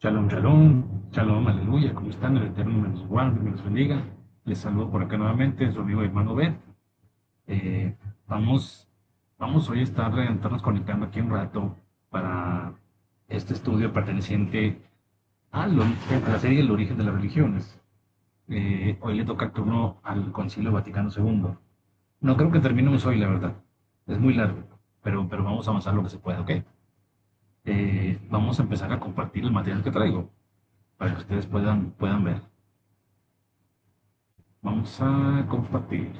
Shalom, shalom, shalom, aleluya, ¿cómo están? El Eterno me los guarde, me los bendiga. Les saludo por acá nuevamente, su amigo hermano Bet. Eh, vamos, vamos hoy a estarnos conectando aquí un rato para este estudio perteneciente a la serie El origen de las religiones. Hoy le toca el turno al Concilio Vaticano II. No creo que terminemos hoy, la verdad. Es muy largo, pero vamos a avanzar lo que se pueda, ¿ok? Vamos a empezar a compartir el material que traigo para que ustedes puedan ver. Vamos a compartir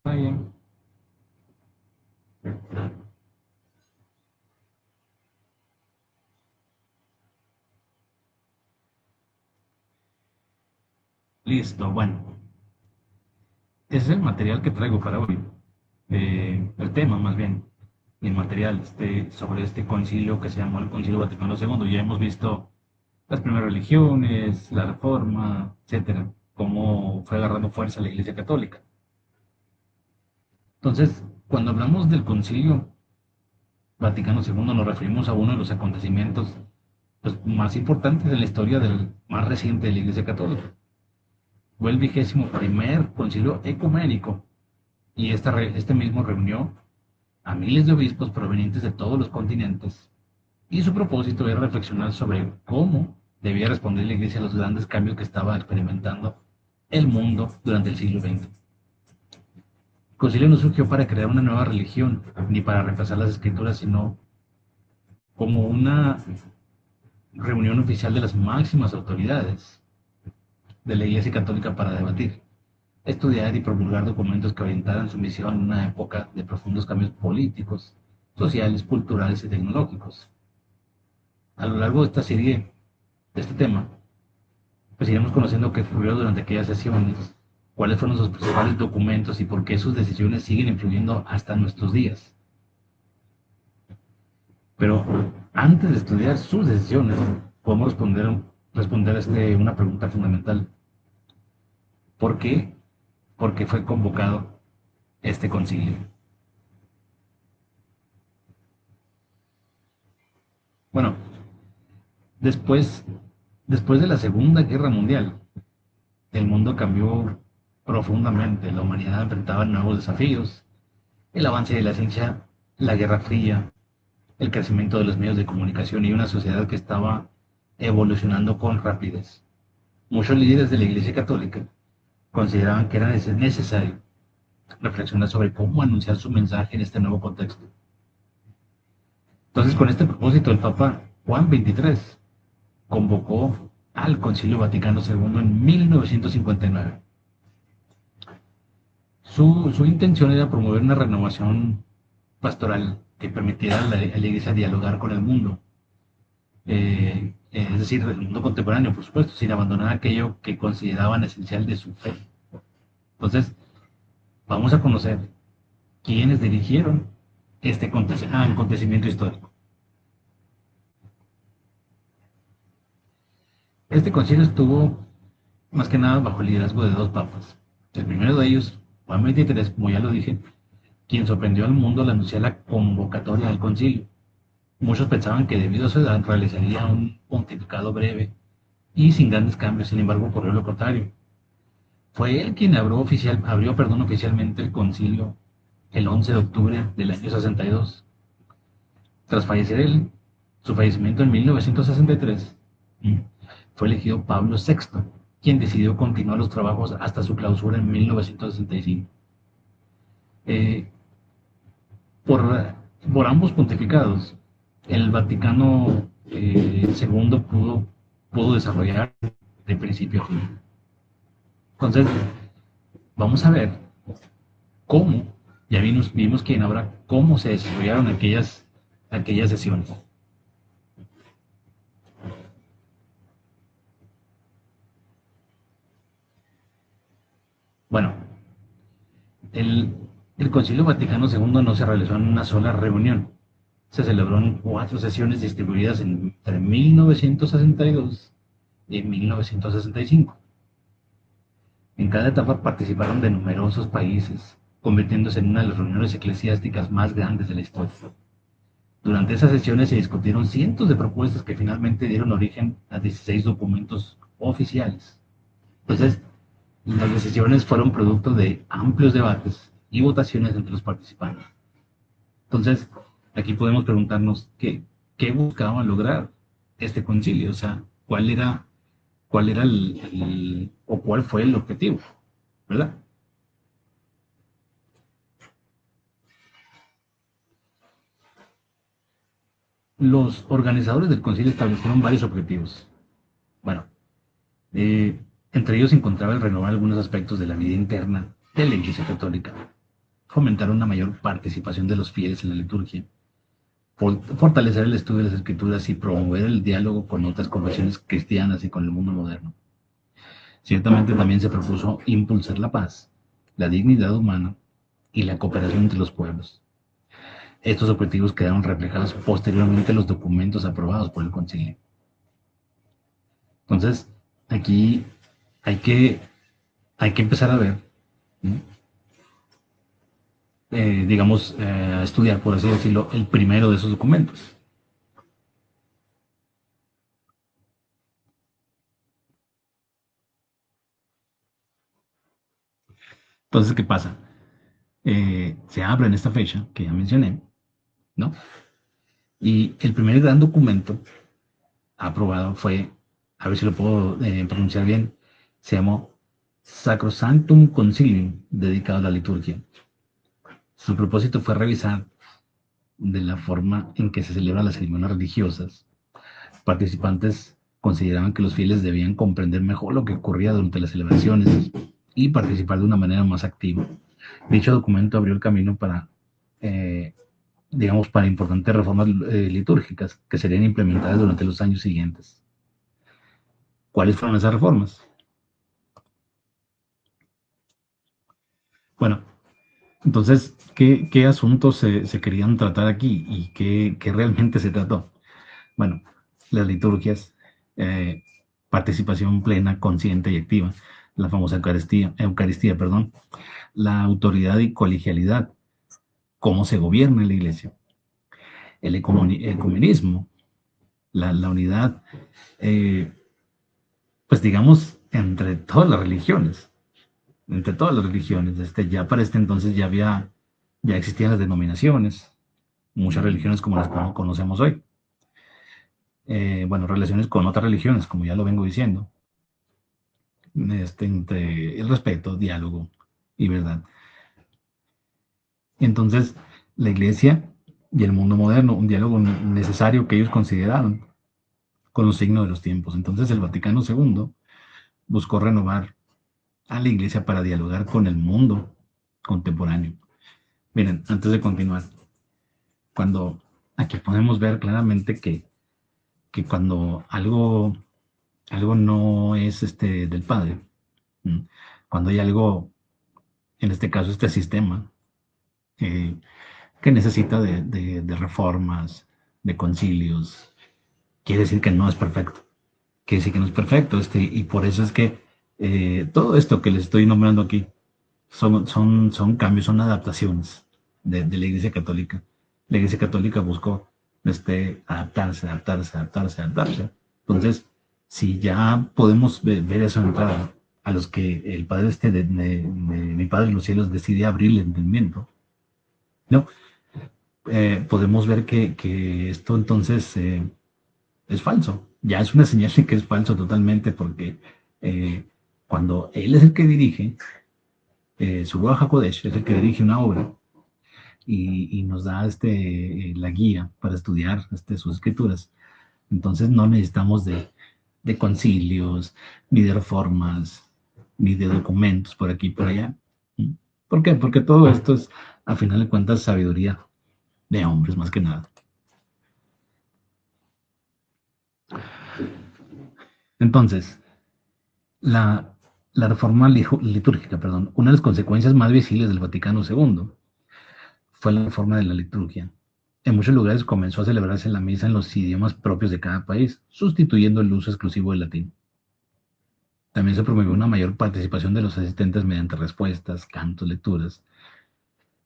pantalla. Listo, bueno, ese es el material que traigo para hoy. El tema, más bien, el material sobre este concilio que se llamó el Concilio Vaticano II. Ya hemos visto las primeras religiones, la reforma, etcétera, cómo fue agarrando fuerza la Iglesia Católica. Entonces, cuando hablamos del Concilio Vaticano II, nos referimos a uno de los acontecimientos pues, más importantes de la historia más reciente de la Iglesia Católica. Fue el 21º concilio ecuménico y este mismo reunió a miles de obispos provenientes de todos los continentes y su propósito era reflexionar sobre cómo debía responder la Iglesia a los grandes cambios que estaba experimentando el mundo durante el siglo XX. El concilio no surgió para crear una nueva religión ni para reemplazar las escrituras, sino como una reunión oficial de las máximas autoridades de la Iglesia Católica para debatir, estudiar y promulgar documentos que orientaran su misión en una época de profundos cambios políticos, sociales, culturales y tecnológicos. A lo largo de esta serie, de este tema, pues iremos conociendo qué ocurrió durante aquellas sesiones, cuáles fueron sus principales documentos y por qué sus decisiones siguen influyendo hasta nuestros días. Pero antes de estudiar sus decisiones, podemos responder una pregunta fundamental. ¿Por qué? ¿Por qué fue convocado este concilio? Bueno, después, después de la Segunda Guerra Mundial, el mundo cambió profundamente. La humanidad enfrentaba nuevos desafíos, el avance de la ciencia, la Guerra Fría, el crecimiento de los medios de comunicación y una sociedad que estaba evolucionando con rapidez. Muchos líderes de la Iglesia Católica consideraban que era necesario reflexionar sobre cómo anunciar su mensaje en este nuevo contexto. Entonces, con este propósito, el Papa Juan XXIII convocó al Concilio Vaticano II en 1959. Su intención era promover una renovación pastoral que permitiera a la Iglesia dialogar con el mundo, es decir, el mundo contemporáneo, por supuesto, sin abandonar aquello que consideraban esencial de su fe. Entonces, vamos a conocer quiénes dirigieron este acontecimiento histórico. Este concilio estuvo más que nada bajo el liderazgo de dos papas. El primero de ellos, Juan XXIII, como ya lo dije, quien sorprendió al mundo al anunciar la convocatoria del concilio. Muchos pensaban que debido a su edad realizaría un pontificado breve y sin grandes cambios, sin embargo ocurrió lo contrario. Fue él quien oficialmente el concilio el 11 de octubre del año 62. Tras fallecer él, su fallecimiento en 1963, fue elegido Pablo VI, quien decidió continuar los trabajos hasta su clausura en 1965. Eh, por, por ambos pontificados, el Vaticano II pudo desarrollar de principio a fin. Entonces, vamos a ver cómo, ya vimos quién ahora, cómo se desarrollaron aquellas sesiones. Bueno, el, el Concilio Vaticano II no se realizó en una sola reunión. Se celebró en 4 sesiones distribuidas entre 1962 y 1965. En cada etapa participaron de numerosos países, convirtiéndose en una de las reuniones eclesiásticas más grandes de la historia. Durante esas sesiones se discutieron cientos de propuestas que finalmente dieron origen a 16 documentos oficiales. Entonces, las decisiones fueron producto de amplios debates y votaciones entre los participantes. Entonces, aquí podemos preguntarnos qué buscaba lograr este concilio, o sea, cuál era o cuál fue el objetivo, ¿verdad? Los organizadores del concilio establecieron varios objetivos. Bueno, entre ellos se encontraba el renovar algunos aspectos de la vida interna de la Iglesia Católica, fomentar una mayor participación de los fieles en la liturgia, fortalecer el estudio de las escrituras y promover el diálogo con otras confesiones cristianas y con el mundo moderno. Ciertamente también se propuso impulsar la paz, la dignidad humana y la cooperación entre los pueblos. Estos objetivos quedaron reflejados posteriormente en los documentos aprobados por el concilio. Entonces, aquí hay que, hay que empezar a ver, ¿no? Digamos, a estudiar, por así decirlo, el primero de esos documentos. Entonces, ¿qué pasa? Se abre en esta fecha que ya mencioné, ¿no? Y el primer gran documento aprobado fue, a ver si lo puedo pronunciar bien, se llamó Sacrosanctum Concilium, dedicado a la liturgia. Su propósito fue revisar de la forma en que se celebran las ceremonias religiosas. Participantes consideraban que los fieles debían comprender mejor lo que ocurría durante las celebraciones y participar de una manera más activa. Dicho documento abrió el camino para, eh, digamos, para importantes reformas litúrgicas que serían implementadas durante los años siguientes. ¿Cuáles fueron esas reformas? Bueno, entonces, ¿qué asuntos se querían tratar aquí y qué realmente se trató? Bueno, las liturgias, eh, participación plena, consciente y activa, la famosa Eucaristía, perdón, la autoridad y colegialidad, cómo se gobierna en la iglesia, el ecumenismo, la unidad, eh, pues digamos, entre todas las religiones, ya para este entonces ya existían las denominaciones, muchas religiones como las que conocemos hoy. Bueno, relaciones con otras religiones, como ya lo vengo diciendo, entre el respeto, diálogo y verdad. Entonces, la iglesia y el mundo moderno, un diálogo necesario que ellos consideraron con los signos de los tiempos. Entonces, el Vaticano II buscó renovar a la iglesia para dialogar con el mundo contemporáneo. Miren, antes de continuar, cuando aquí podemos ver claramente que cuando algo no es del Padre, cuando hay algo, en este caso este sistema, eh, que necesita de reformas, de concilios, quiere decir que no es perfecto. Quiere decir que no es perfecto. Y por eso es que todo esto que les estoy nombrando aquí son cambios, son adaptaciones de la Iglesia Católica. La Iglesia Católica buscó adaptarse. Entonces, si ya podemos ver eso en entrada, a los que el Padre mi Padre en los cielos decide abrir el entendimiento, ¿no? Podemos ver que esto entonces es falso. Ya es una señal de que es falso totalmente porque eh, cuando Él es el que dirige, su Ruach HaKodesh es el que dirige una obra y nos da la guía para estudiar sus escrituras. Entonces no necesitamos de concilios, ni de reformas, ni de documentos por aquí y por allá. ¿Por qué? Porque todo esto es, a final de cuentas, sabiduría de hombres más que nada. Entonces, la, la reforma litúrgica, perdón, una de las consecuencias más visibles del Vaticano II fue la reforma de la liturgia. En muchos lugares comenzó a celebrarse la misa en los idiomas propios de cada país, sustituyendo el uso exclusivo del latín. También se promovió una mayor participación de los asistentes mediante respuestas, cantos, lecturas,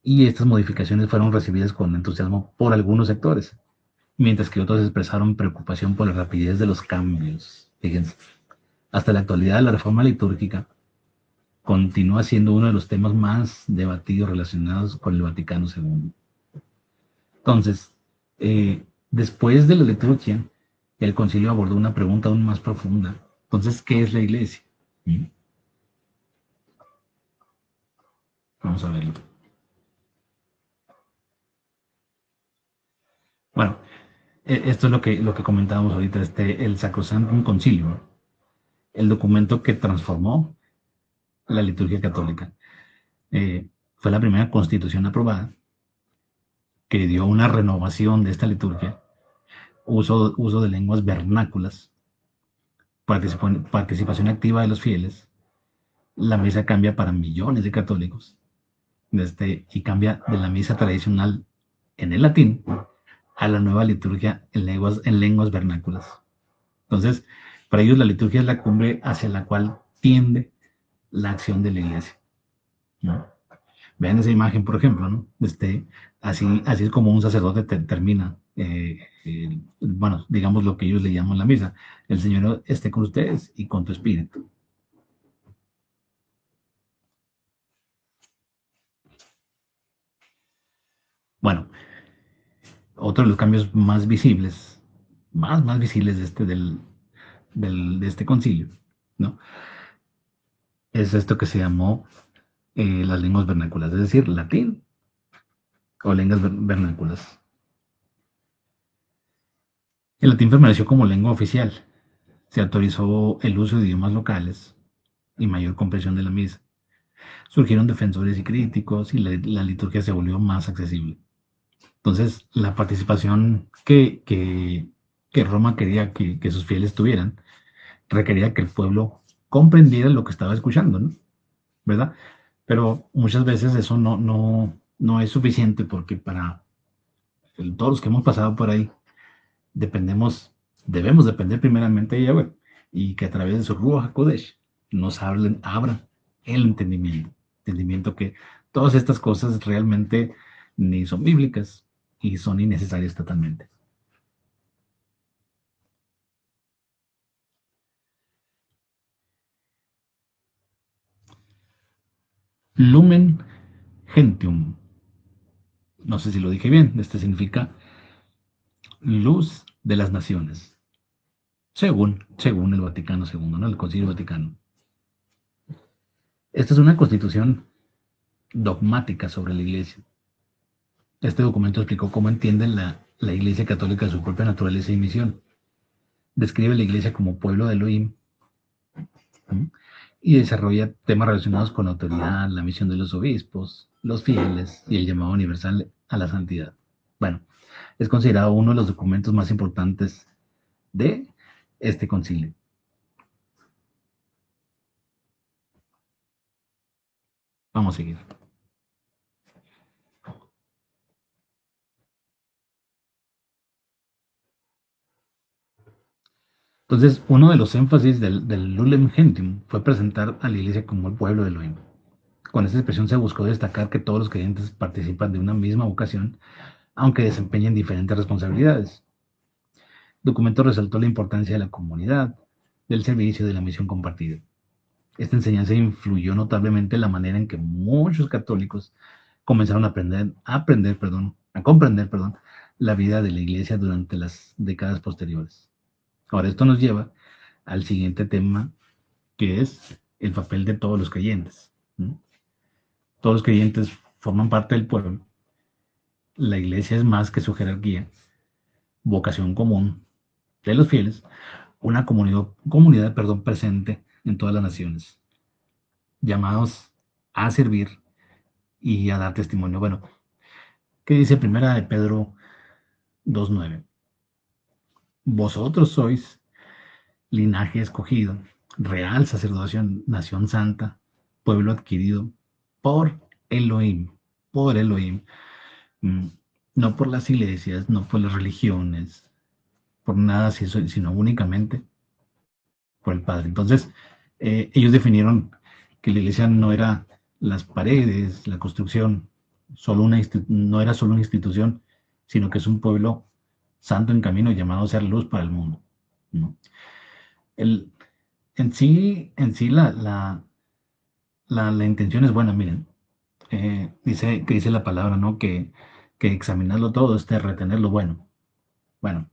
y estas modificaciones fueron recibidas con entusiasmo por algunos sectores. mientras que otros expresaron preocupación por la rapidez de los cambios. Fíjense, hasta la actualidad la reforma litúrgica continúa siendo uno de los temas más debatidos relacionados con el Vaticano II. Entonces, después de la liturgia, el concilio abordó una pregunta aún más profunda. Entonces, ¿qué es la iglesia? ¿Mm? Vamos a verlo. Bueno, esto es lo que comentábamos ahorita, el Sacrosantum Concilio, el documento que transformó la liturgia católica. Fue la primera constitución aprobada que dio una renovación de esta liturgia, uso de lenguas vernáculas, participación activa de los fieles. La misa cambia para millones de católicos y cambia de la misa tradicional en el latín a la nueva liturgia en lenguas vernáculas. Entonces, para ellos la liturgia es la cumbre hacia la cual tiende la acción de la iglesia, ¿no? Vean esa imagen, por ejemplo, ¿no? Así es como un sacerdote termina, bueno, digamos lo que ellos le llaman la misa. El Señor esté con ustedes y con tu espíritu. Bueno, otro de los cambios más visibles, más visibles de este concilio, ¿no? Es esto que se llamó las lenguas vernáculas, es decir, latín o lenguas vernáculas. El latín permaneció como lengua oficial. Se autorizó el uso de idiomas locales y mayor comprensión de la misa. Surgieron defensores y críticos y la liturgia se volvió más accesible. Entonces, la participación que Roma quería que sus fieles tuvieran requería que el pueblo comprendiera lo que estaba escuchando, ¿no? ¿Verdad? Pero muchas veces eso no es suficiente porque para todos los que hemos pasado por ahí, debemos depender primeramente de Yahweh y que a través de su Ruach HaKodesh nos abra el entendimiento que todas estas cosas realmente ni son bíblicas y son innecesarias totalmente. Lumen Gentium, no sé si lo dije bien, significa luz de las naciones, según el Vaticano II, ¿no? El Concilio Vaticano. Esta es una constitución dogmática sobre la Iglesia. Este documento explicó cómo entiende la Iglesia Católica su propia naturaleza y misión. Describe la Iglesia como pueblo de Elohim, ¿sí? Y desarrolla temas relacionados con la autoridad, la misión de los obispos, los fieles y el llamado universal a la santidad. Bueno, es considerado uno de los documentos más importantes de este concilio. Vamos a seguir. Entonces, uno de los énfasis del Lumen Gentium fue presentar a la Iglesia como el pueblo de Elohim. Con esta expresión se buscó destacar que todos los creyentes participan de una misma vocación, aunque desempeñen diferentes responsabilidades. El documento resaltó la importancia de la comunidad, del servicio y de la misión compartida. Esta enseñanza influyó notablemente en la manera en que muchos católicos comenzaron a comprender, la vida de la Iglesia durante las décadas posteriores. Ahora, esto nos lleva al siguiente tema, que es el papel de todos los creyentes, ¿no? Todos los creyentes forman parte del pueblo. La iglesia es más que su jerarquía, vocación común de los fieles, una comunidad presente en todas las naciones, llamados a servir y a dar testimonio. Bueno, ¿qué dice Primera de Pedro 2:9? Vosotros sois linaje escogido, real sacerdocio, nación santa, pueblo adquirido por Elohim, por Elohim. Mm, No por las iglesias, no por las religiones, por nada, sino únicamente por el Padre. Entonces, ellos definieron que la iglesia no era las paredes, la construcción, no era solo una institución, sino que es un pueblo santo en camino llamado a ser luz para el mundo, ¿no? El, en sí la intención es buena, miren. Dice la palabra, ¿no? Que examinarlo todo es de retener lo bueno. Bueno,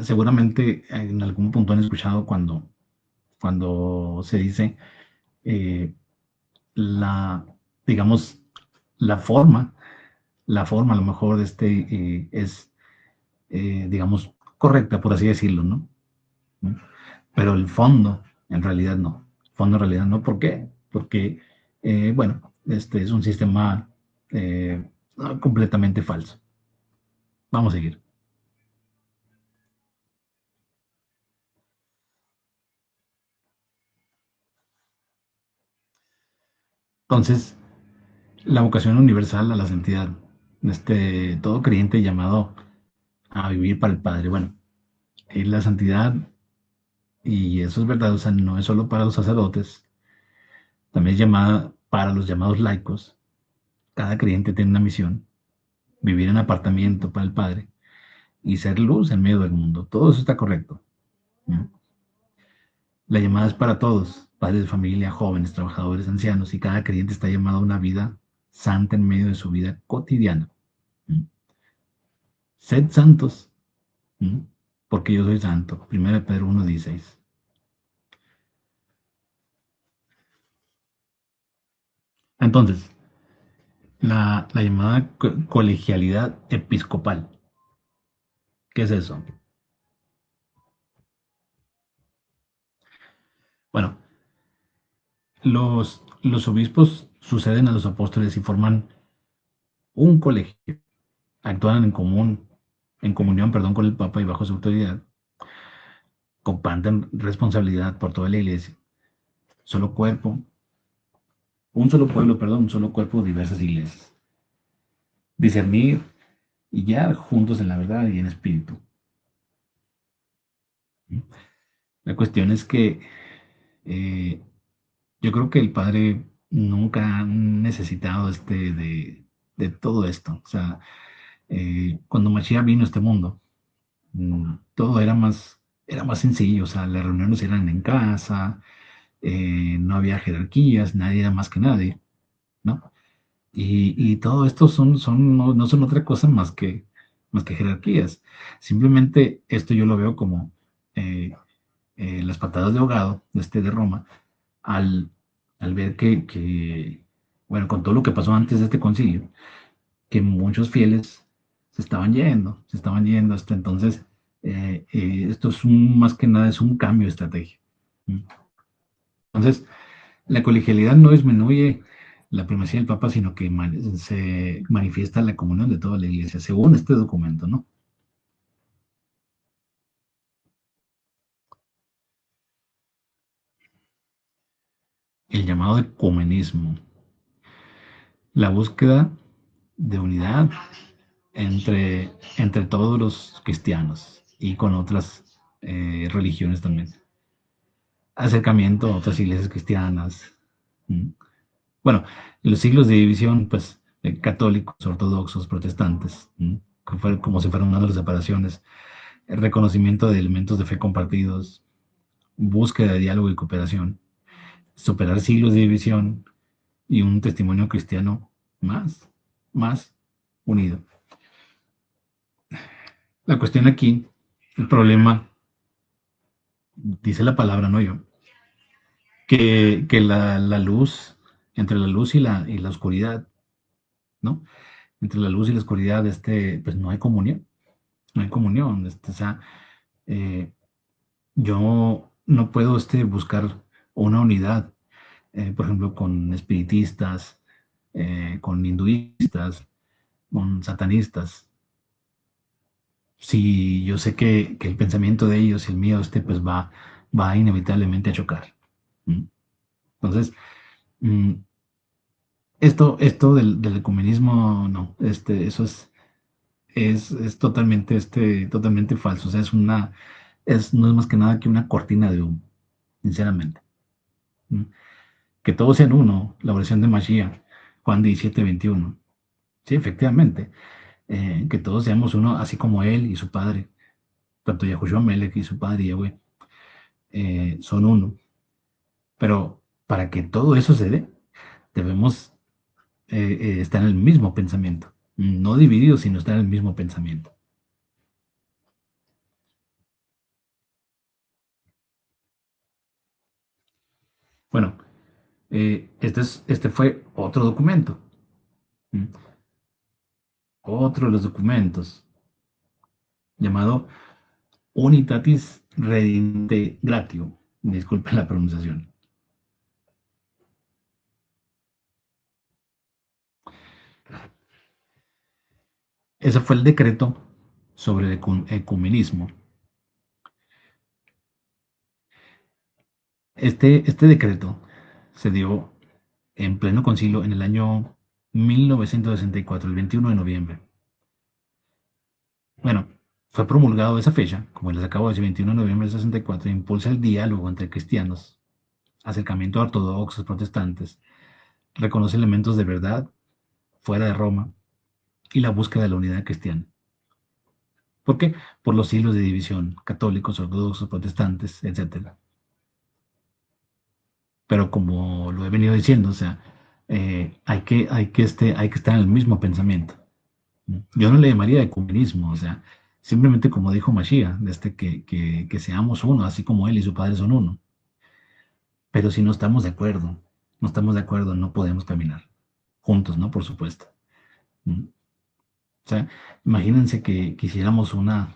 seguramente en algún punto han escuchado cuando se dice eh, la, digamos, la forma, la forma a lo mejor de es, digamos, correcta, por así decirlo, ¿no? ¿No? Pero el fondo, en realidad no. Fondo en realidad no. ¿Por qué? Porque, bueno, este es un sistema completamente falso. Vamos a seguir. Entonces, la vocación universal a la santidad, todo creyente llamado a vivir para el Padre. Bueno, la santidad, y eso es verdad, o sea, no es solo para los sacerdotes, también es llamada para los llamados laicos. Cada creyente tiene una misión, vivir en apartamiento para el Padre y ser luz en medio del mundo. Todo eso está correcto, ¿no? La llamada es para todos, padres de familia, jóvenes, trabajadores, ancianos, y cada creyente está llamado a una vida santa en medio de su vida cotidiana. ¿No? Sed santos, ¿no? Porque yo soy santo. 1 Pedro 1:16. Entonces, la llamada colegialidad episcopal, ¿qué es eso? Bueno, los obispos suceden a los apóstoles y forman un colegio, actúan en comunión, perdón, con el Papa y bajo su autoridad, comparten responsabilidad por toda la iglesia, solo cuerpo, un solo pueblo, perdón, un solo cuerpo, diversas iglesias. Discernir y guiar juntos en la verdad y en espíritu. La cuestión es que eh, yo creo que el Padre nunca ha necesitado de todo esto. O sea, cuando Mashiach vino a este mundo, todo era más sencillo. O sea, las reuniones eran en casa, no había jerarquías, nadie era más que nadie, ¿no? Y todo esto no son otra cosa más que jerarquías. Simplemente esto yo lo veo como eh, las patadas de ahogado de Roma al, al ver bueno, con todo lo que pasó antes de este concilio, que muchos fieles se estaban yendo hasta entonces. Esto es más que nada es un cambio de estrategia. Entonces, la colegialidad no disminuye la primacía del Papa, sino que se manifiesta la comunión de toda la Iglesia, según este documento, ¿no? El llamado ecumenismo, la búsqueda de unidad entre todos los cristianos y con otras religiones también. Acercamiento a otras iglesias cristianas. ¿Mm? Bueno, los siglos de división, pues, católicos, ortodoxos, protestantes, que fue como si fueran una de las separaciones, el reconocimiento de elementos de fe compartidos, búsqueda de diálogo y cooperación, superar siglos de división y un testimonio cristiano más, más unido. La cuestión aquí, el problema, dice la palabra, no yo, que la luz, entre la luz y la oscuridad, ¿no? Entre la luz y la oscuridad, pues no hay comunión, no hay comunión, o sea, eh, yo no puedo buscar una unidad, por ejemplo, con espiritistas, con hinduistas, con satanistas, si yo sé que el pensamiento de ellos y el mío, pues va inevitablemente a chocar. ¿Mm? Entonces, mm, esto del ecumenismo, no, eso es totalmente, totalmente falso. O sea, no es más que nada que una cortina de humo, sinceramente. ¿Mm? Que todos sean uno, la oración de Mashiach, Juan 17:21. Sí, efectivamente. que todos seamos uno, así como él y su padre, tanto Yahushua Melech y su padre Yahweh, son uno. Pero para que todo eso se dé, debemos estar en el mismo pensamiento, no divididos, sino estar en el mismo pensamiento. Bueno, este fue otro documento, mm, otro de los documentos, llamado Unitatis Redintegratio. Disculpen la pronunciación. Ese fue el decreto sobre el ecumenismo. Este decreto se dio en pleno concilio en el año 1964, el 21 de noviembre. Bueno, fue promulgado esa fecha, como les acabo de decir, 21 de noviembre del 64, e impulsa el diálogo entre cristianos, acercamiento a ortodoxos, protestantes, reconoce elementos de verdad fuera de Roma y la búsqueda de la unidad cristiana. ¿Por qué? Por los siglos de división, católicos, ortodoxos, protestantes, etcétera. Pero como lo he venido diciendo, o sea, hay que estar en el mismo pensamiento. Yo no le llamaría ecumenismo, o sea, simplemente como dijo Mashiach, que seamos uno, así como él y su padre son uno. Pero si no estamos de acuerdo, no estamos de acuerdo, no podemos caminar juntos, ¿no? Por supuesto. ¿Mm? O sea, imagínense que quisiéramos una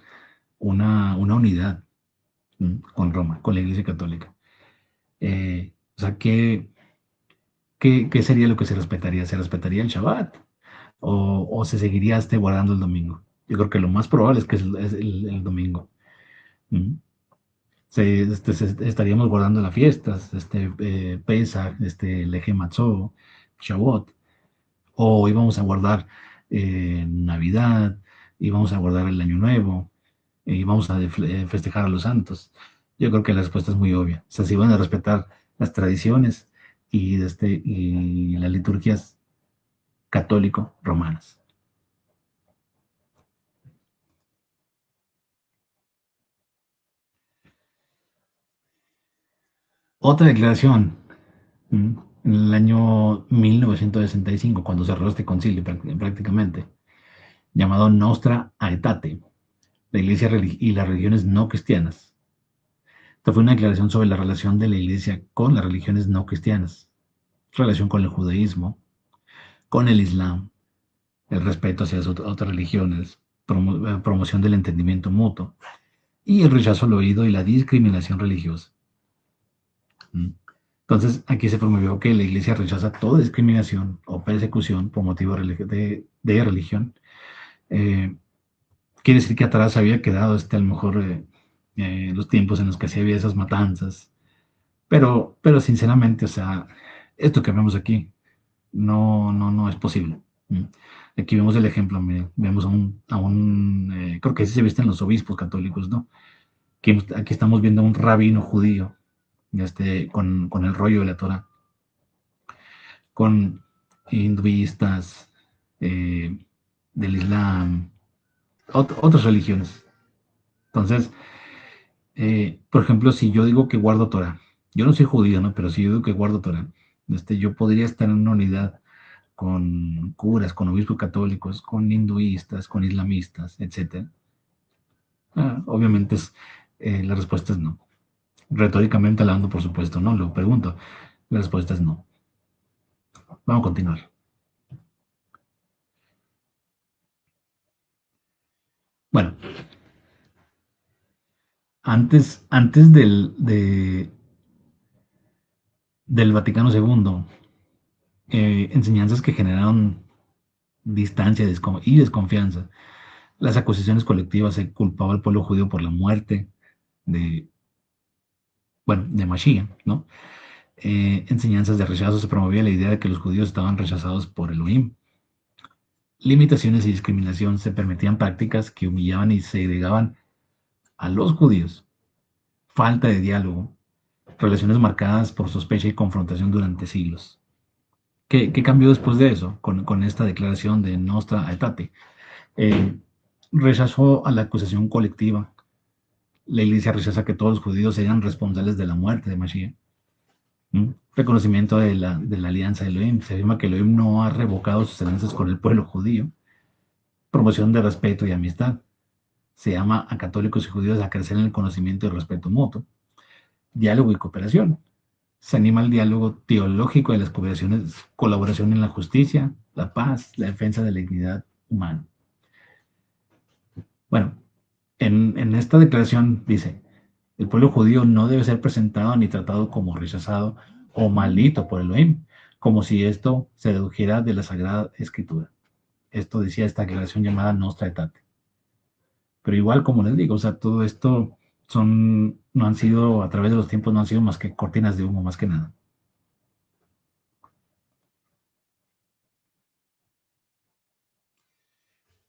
unidad, con Roma, con la Iglesia Católica. O sea, ¿qué sería lo que se respetaría? ¿Se respetaría el Shabbat? ¿O se seguiría guardando el domingo? Yo creo que lo más probable es que es el domingo. ¿Mm? Estaríamos guardando las fiestas, Pesach, Leje Matzot, Shavuot, o íbamos a guardar Navidad, íbamos a guardar el Año Nuevo, y vamos a festejar a los santos. Yo creo que la respuesta es muy obvia. O sea, si van a respetar las tradiciones y las liturgias católico-romanas. Otra declaración, en el año 1965, cuando cerró este concilio prácticamente, llamado Nostra Aetate, la Iglesia y las religiones no cristianas. Esta fue una declaración sobre la relación de la Iglesia con las religiones no cristianas, relación con el judaísmo, con el Islam, el respeto hacia otras religiones, promoción del entendimiento mutuo y el rechazo al oído y la discriminación religiosa. Entonces, aquí se promovió que la Iglesia rechaza toda discriminación o persecución por motivo de religión. Eh, Quiere decir que atrás había quedado a lo mejor los tiempos en los que sí había esas matanzas. Pero sinceramente, o sea, esto que vemos aquí no es posible. Aquí vemos el ejemplo, vemos creo que así se visten los obispos católicos, ¿no? Aquí estamos viendo a un rabino judío, con el rollo de la Torah, con hinduistas, eh, del Islam, otras religiones. Entonces, por ejemplo, si yo digo que guardo Torah, yo no soy judío, ¿no? Pero si yo digo que guardo Torah, yo podría estar en una unidad con curas, con obispos católicos, con hinduistas, con islamistas, etcétera. Obviamente la respuesta es no. Retóricamente hablando, por supuesto, no. Lo pregunto. La respuesta es no. Vamos a continuar. Bueno, antes del Vaticano II, enseñanzas que generaron distancia y desconfianza. Las acusaciones colectivas se culpaba al pueblo judío por la muerte de, bueno, de Mashiach, ¿no? Enseñanzas de rechazo, se promovía la idea de que los judíos estaban rechazados por Elohim. Limitaciones y discriminación, se permitían prácticas que humillaban y segregaban a los judíos. Falta de diálogo, relaciones marcadas por sospecha y confrontación durante siglos. ¿Qué cambió después de eso, con esta declaración de Nostra Aetate? Eh, Rechazó a la acusación colectiva. La iglesia rechaza que todos los judíos sean responsables de la muerte de Mashiach. Reconocimiento de la alianza de Elohim. Se afirma que Elohim no ha revocado sus alianzas con el pueblo judío. Promoción de respeto y amistad. Se llama a católicos y judíos a crecer en el conocimiento y el respeto mutuo. Diálogo y cooperación. Se anima al diálogo teológico de las cooperaciones, colaboración en la justicia, la paz, la defensa de la dignidad humana. Bueno, en esta declaración dice, el pueblo judío no debe ser presentado ni tratado como rechazado o maldito por Elohim, como si esto se dedujera de la Sagrada Escritura. Esto decía esta declaración llamada Nostra Aetate. Pero igual, como les digo, o sea, todo esto no han sido, a través de los tiempos, no han sido más que cortinas de humo, más que nada.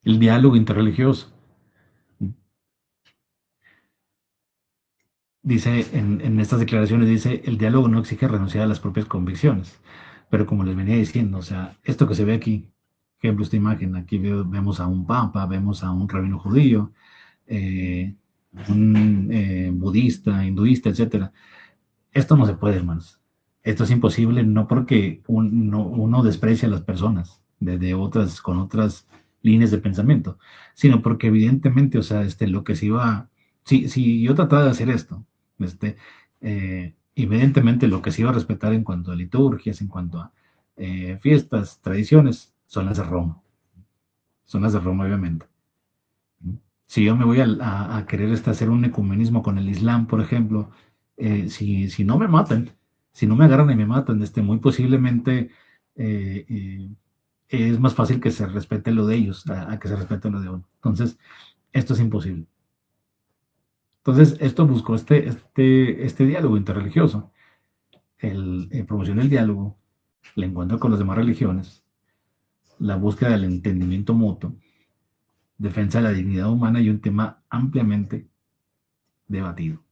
El diálogo interreligioso. Dice, en estas declaraciones dice, el diálogo no exige renunciar a las propias convicciones. Pero como les venía diciendo, o sea, esto que se ve aquí, ejemplo, esta imagen, aquí vemos a un papa, vemos a un rabino judío, eh, un budista, hinduista, etcétera. Esto no se puede, hermanos. Esto es imposible, no porque uno desprecia a las personas con otras líneas de pensamiento, sino porque evidentemente, o sea, lo que se iba, si yo trataba de hacer esto, evidentemente lo que se iba a respetar en cuanto a liturgias, en cuanto a fiestas, tradiciones, son las de Roma, obviamente. Si yo me voy a querer hacer un ecumenismo con el Islam, por ejemplo, si no me matan, si no me agarran y me matan, muy posiblemente eh, eh, es más fácil que se respete lo de ellos a que se respete lo de uno. Entonces, esto es imposible. Entonces, esto buscó este diálogo interreligioso, promoción del diálogo, el encuentro con las demás religiones, la búsqueda del entendimiento mutuo, defensa de la dignidad humana y un tema ampliamente debatido.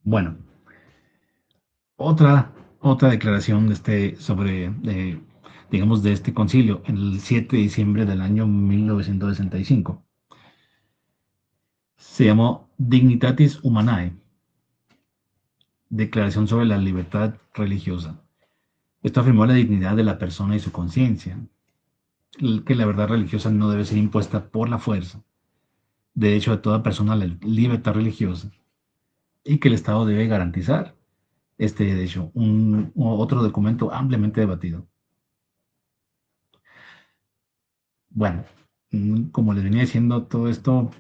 Bueno, otra, otra declaración digamos, de este concilio, en el 7 de diciembre del año 1965. Se llamó Dignitatis Humanae, Declaración sobre la Libertad Religiosa. Esto afirmó la dignidad de la persona y su conciencia, que la verdad religiosa no debe ser impuesta por la fuerza, de hecho de toda persona la libertad religiosa, y que el Estado debe garantizar este derecho, otro documento ampliamente debatido. Bueno, como les venía diciendo, todo esto,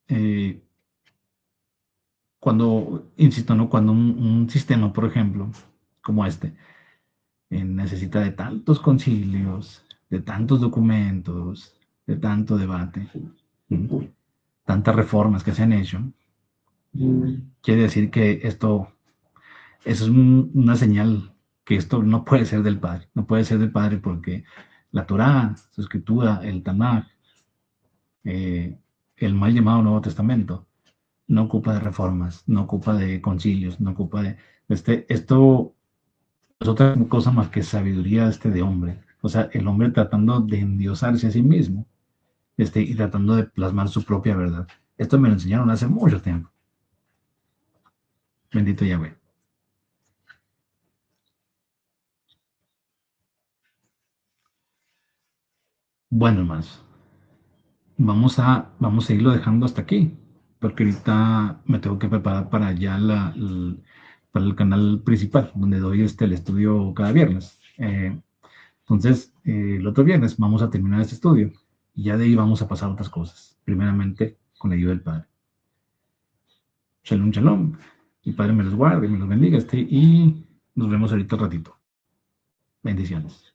eh, insisto, ¿no? Cuando un sistema, por ejemplo, como este, necesita de tantos concilios, de tantos documentos, de tanto debate, tantas reformas que se han hecho, quiere decir que eso es una señal que esto no puede ser del Padre, no puede ser del Padre porque la Torá, su escritura, el Tanaj, eh, el mal llamado Nuevo Testamento, no ocupa de reformas, no ocupa de concilios, no ocupa de... esto es otra cosa más que sabiduría de hombre. O sea, el hombre tratando de endiosarse a sí mismo y tratando de plasmar su propia verdad. Esto me lo enseñaron hace mucho tiempo. Bendito Yahweh. Bueno, hermanos, vamos a irlo dejando hasta aquí, porque ahorita me tengo que preparar para ya para el canal principal, donde doy el estudio cada viernes. Entonces, el otro viernes vamos a terminar este estudio y ya de ahí vamos a pasar a otras cosas, primeramente con la ayuda del Padre. Shalom, shalom. El Padre me los guarde, me los bendiga, y nos vemos ahorita un ratito. Bendiciones.